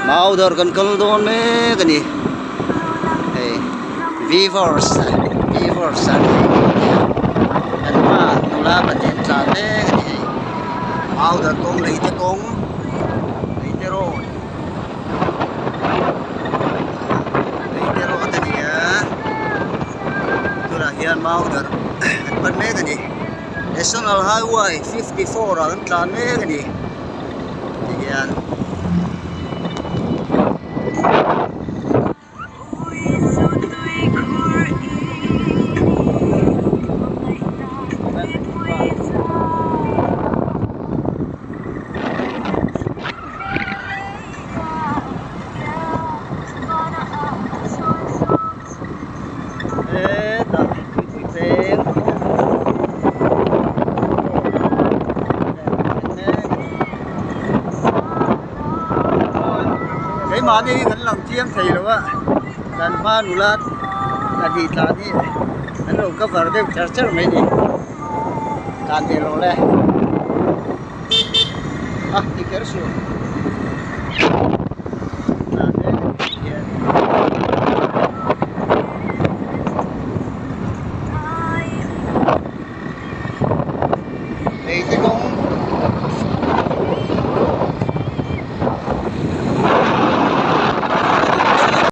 mau dar kan kal don me kani hey vivers san kan ma nula pa den tla me kani mau dar kong leite ro kani ya tula hian mau dar kan pan me kani National Highway 54 ang tla me kani yan. Cái mà đi gần lòng chiêm thầy rồi á, lần ba nụ lát là đi là đi, anh đâu có vào đây chả chắc mấy đi, can đi rồi đấy, à đi kéo xuống, đây cái con